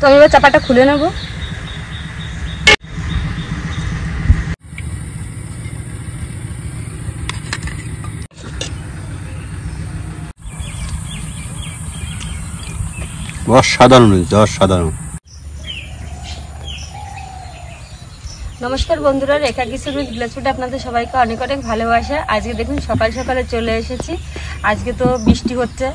আমি এবার চাপাটা খুলে নেব। অসাধারণ হয়েছে, অসাধারণ। নমস্কার বন্ধুরা, রেখা কিচেন ভিলেজ ফুডে আপনাদের সবাইকে অনেক অনেক ভালোবাসা। আজকে দেখুন সকাল সকালে চলে এসেছি। আজকে তো বৃষ্টি হচ্ছে,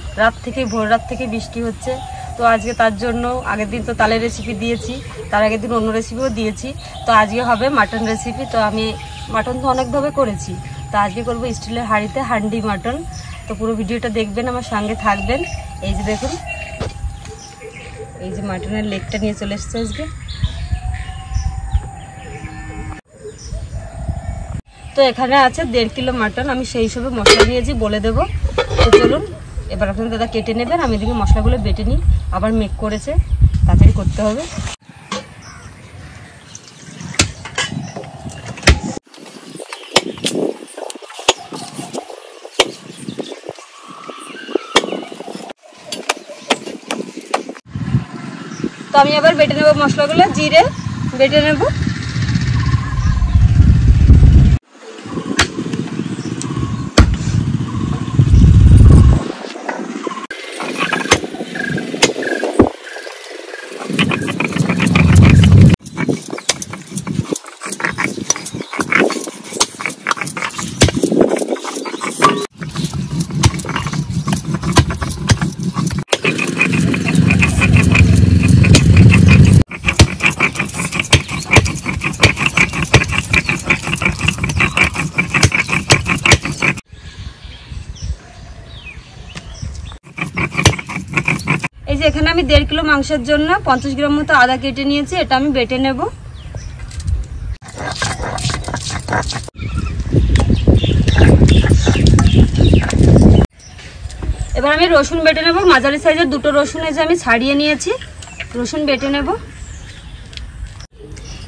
ভোর রাত থেকে বৃষ্টি হচ্ছে। তো আজকে তার জন্য আগের দিন তো তালের রেসিপি দিয়েছি, তার আগের দিন অন্য রেসিপিও দিয়েছি। তো আজকে হবে মাটন রেসিপি। তো আমি মাটন তো অনেকভাবে করেছি, তো আজকে করবো স্টিলের হাঁড়িতে হান্ডি মাটন। তো পুরো ভিডিওটা দেখবেন, আমার সঙ্গে থাকবেন। এই যে দেখুন, এই যে মাটনের লেগটা নিয়ে চলে এসেছে আজকে। তো এখানে আছে 1.5 কিলো মাটন। আমি সেই হিসেবে মশলা নিয়েছি, বলে দেবো। তো চলুন এবার আপনাদের দাদা কেটে নেবেন, আমি এদিকে মশলাগুলো বেটে নিই। আবার মেক করেছে, তাড়াতাড়ি করতে হবে। তো আমি আবার বেটে নেব মশলাগুলো, জিরে বেটে নেব। এই যে এখানে আমি 1.5 কিলো মাংসের জন্য 50 গ্রাম মতো আদা কেটে নিয়েছি, এটা আমি বেটে নেব। এবার আমি রসুন বেটে নেব। মাঝারি সাইজের 2টো রসুন এই যে আমি ছাড়িয়ে নিয়েছি, রসুন বেটে নেব।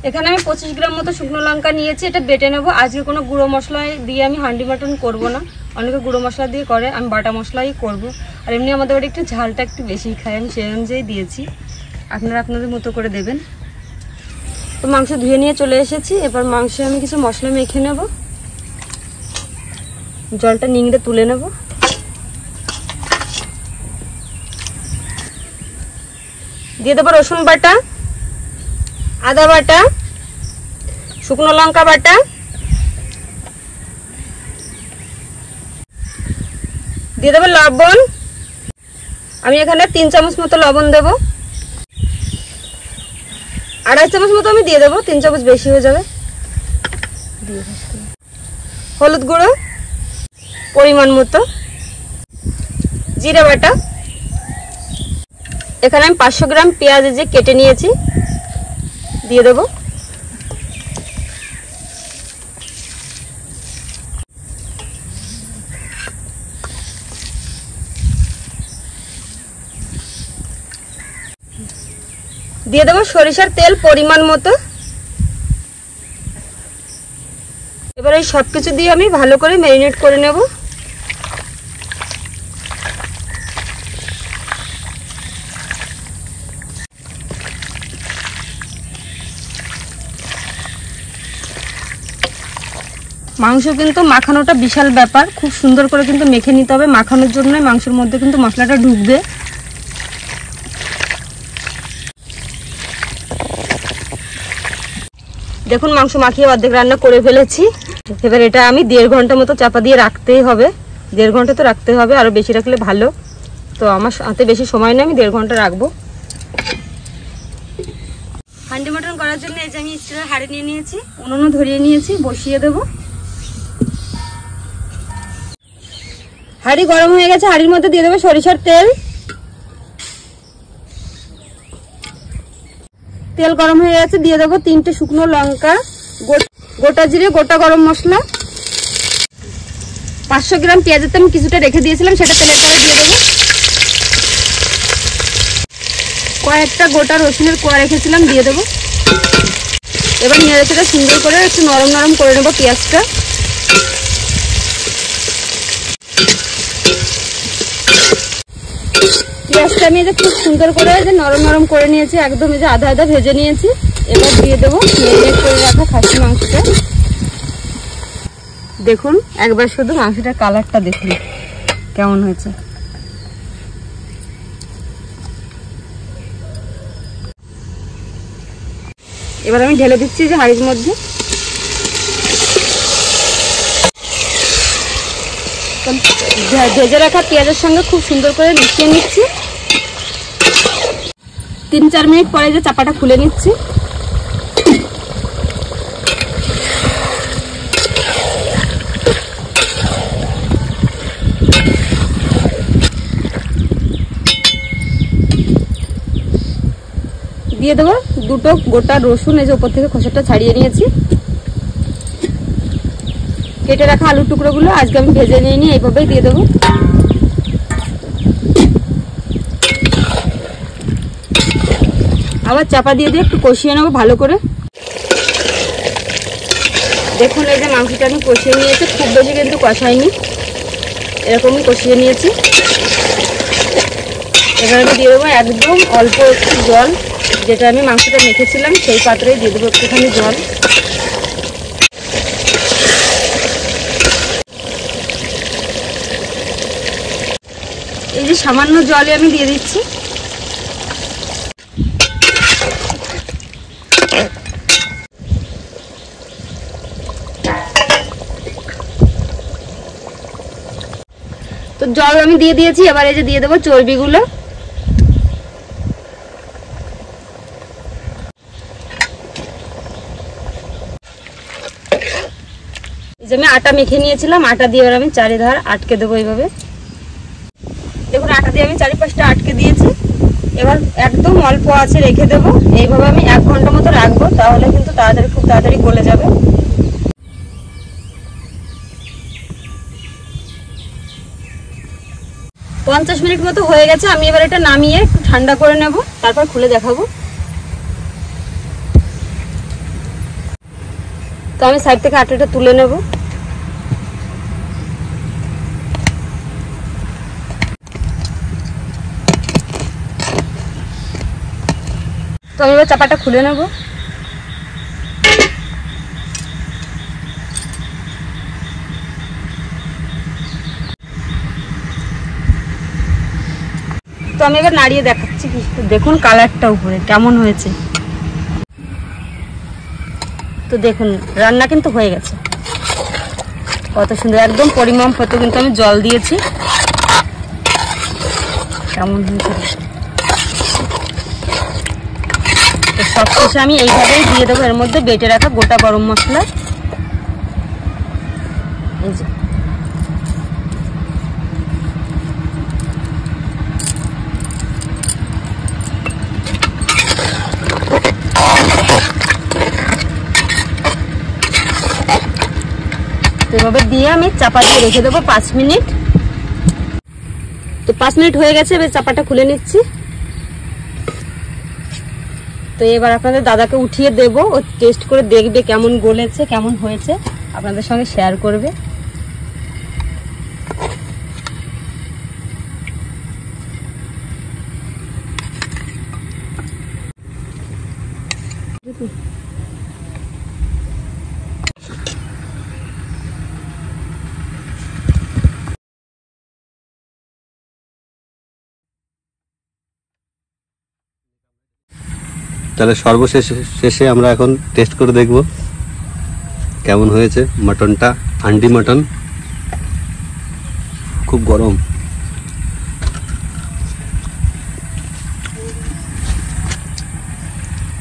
এখানে আমি 25 গ্রাম মতো শুকনো লঙ্কা নিয়েছি, এটা বেটে নেব। আজকে কোনো গুঁড়ো মশলা দিয়ে আমি হান্ডি মাটন করব না, অনেকে গুঁড়ো মশলা দিয়ে করে, আমি বাটা মশলাই করব। আর এমনি আমাদের বাড়ি একটু ঝালটা একটু বেশি খাই, আমি সেই অনুযায়ী দিয়েছি, আপনারা আপনাদের মতো করে দেবেন। তো মাংস ধুয়ে নিয়ে চলে এসেছি। এবার মাংসে আমি কিছু মশলা মেখে নেব, জলটা নিংড়ে তুলে নেব। দিয়ে দেবো রসুন বাটা, আদা বাটা, শুকনো লঙ্কা বাটা, দিয়ে দেবো লবণ। আমি এখানে 3 চামচ মতো লবণ দেব, 2.5 চামচ মতো আমি দিয়ে দেবো, 3 চামচ বেশি হয়ে যাবে। হলুদ গুঁড়ো পরিমাণ মতো, জিরে বাটা। এখানে আমি 500 গ্রাম পেঁয়াজ যে কেটে নিয়েছি দিয়ে দেবো। দিয়ে দেবো সরিষার তেল পরিমাণ মতো। এবার এই সবকিছু দিয়ে আমি ভালো করে ম্যারিনেট করে নেব। মাংস কিন্তু মাখানোটা বিশাল ব্যাপার, খুব সুন্দর করে কিন্তু মেখে নিতে হবে। মাখানোর জন্য মাংসের মধ্যে কিন্তু মশলাটা ঢুকবে। দেখুন মাংস মাখিয়ে অর্ধেক রান্না করে ফেলেছি। এবার এটা আমি 1.5 ঘন্টা মতো চাপা দিয়ে রাখতেই হবে। 1.5 ঘন্টা তো রাখতে হবে, আরও বেশি রাখলে ভালো। তো আমার হাতে বেশি সময় নেই, আমি 1.5 ঘন্টা রাখবো। হান্ডি মাটন করার জন্য এই যে আমি স্টিলের হাঁড়ি নিয়ে নিয়েছি, উনুনও ধরিয়ে নিয়েছি, বসিয়ে দেবো। হাঁড়ি গরম হয়ে গেছে, হাঁড়ির মধ্যে দিয়ে দেবো সরিষার তেল। তেল গরম হয়ে গেছে, দিয়ে দেবো 3টে শুকনো লঙ্কা, গোটা জিরে, গোটা গরম মশলা, 500 গ্রাম পেঁয়াজের তো আমি কিছুটা রেখে দিয়েছিলাম, সেটা তেলের পরে দিয়ে দেবো। কয়েকটা গোটা রসুনের কোয়া রেখেছিলাম, দিয়ে দেবো। এবার নেড়েচেড়ে সুন্দর করে একটু নরম নরম করে নেবো পেঁয়াজটা। পেঁয়াজটা আমি খুব সুন্দর করে নরম নরম করে নিয়েছি, একদম আধা আধা ভেজে নিয়েছি। এবার দিয়ে দেবো ম্যারিনেট করে রাখা খাসি মাংসটা। দেখুন একবার শুধু মাংসটার কালারটা দেখুন কেমন হয়েছে। এবার আমি ঢেলে দিচ্ছি হাঁড়ির মধ্যে। ভেজে রাখা পেঁয়াজের সঙ্গে খুব সুন্দর করে মিশিয়ে নিচ্ছি। 3-4 মিনিট পরে চাপাটা খুলে নিচ্ছি। দিয়ে দেবো 2টো গোটা রসুন, উপর থেকে খোসাটা ছাড়িয়ে নিয়েছি। কেটে রাখা আলুর টুকরোগুলো আজকে আমি ভেজে নিয়ে এইভাবেই দিয়ে দেবো। আবার চাপা দিয়ে একটু কষিয়ে নেবো ভালো করে। দেখুন মাংসটা আমি কষিয়ে নিয়েছি, খুব বেশি কিন্তু কষাইনি, এরকমই কষিয়ে নিয়েছি। এবার আমি দিয়ে দেবো একদম অল্প একটু জল, যেটা আমি মাংসটা মেখেছিলাম সেই পাত্রেই দিয়ে দেবো একটুখানি জল। সামান্য জলে আমি দিয়ে দিচ্ছি। তো জল আমি দিয়ে দিয়েছি। এবার দিয়ে দেবো চর্বিগুলো। আমি আটা মেখে নিয়েছিলাম, আটা দিয়ে এবার আমি চারিধার আটকে দেবো এইভাবে। দেখুন আটা দিয়ে আমি চারিপাশটা আটকে দিয়েছি। এবার একদম অল্প আছে রেখে দেবো। এইভাবে আমি 1 ঘন্টা মতো রাখবো, তাহলে কিন্তু খুব তাড়াতাড়ি গলে যাবে। পঞ্চাশ মিনিট মতো হয়ে গেছে। আমি এবার এটা নামিয়ে একটু ঠান্ডা করে নেব, তারপর খুলে দেখাবো। তো আমি সাইড থেকে আটাটা তুলে নেব। তো আমি এবার চাপাটা খুলে নেব। তো আমি এবার নাড়িয়ে দেখাচ্ছি। দেখুন কালারটা উপরে কেমন হয়েছে। তো দেখুন রান্না কিন্তু হয়ে গেছে, কত সুন্দর একদম পরিমাণ মতো কিন্তু আমি জল দিয়েছি। কেমন হয়েছে। তো সব কিছু আমি এইভাবেই দিয়ে দেবো। এর মধ্যে বেটে রাখা গোটা গরম মশলা, এই যে এভাবে দিয়ে আমি চাপা দিয়ে রেখে দেবো 5 মিনিট। তো 5 মিনিট হয়ে গেছে, এবার চাপাটা খুলে নিচ্ছি। তো এবার আপনাদের দাদাকে উঠিয়ে দেবো, ও টেস্ট করে দেখবে কেমন গলেছে কেমন হয়েছে, আপনাদের সঙ্গে শেয়ার করবে। তাহলে শেষে আমরা এখন টেস্ট করে দেখব কেমন হয়েছে মটনটা। হান্ডি মটন খুব গরম।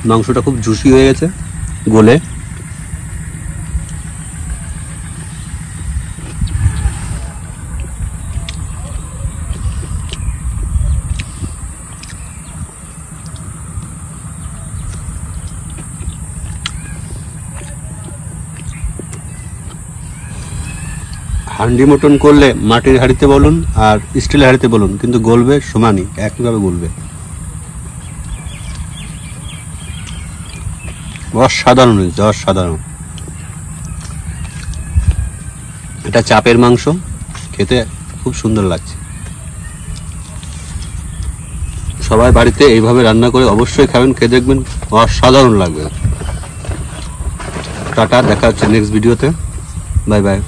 মাংসটা খুব জুসি হয়ে গেছে গলে। হান্ডি মটন করলে মাটির হাঁড়িতে বলুন আর স্টিলের হাঁড়িতে বলুন, কিন্তু গলবে সমানই, একইভাবে গলবে। অসাধারণ হয়েছে, অসাধারণ। এটা চাপের মাংস, খেতে খুব সুন্দর লাগছে। সবাই বাড়িতে এইভাবে রান্না করে অবশ্যই খাবেন, খেয়ে দেখবেন অসাধারণ লাগবে। টাটা, দেখা হচ্ছে নেক্সট ভিডিওতে। Bye bye.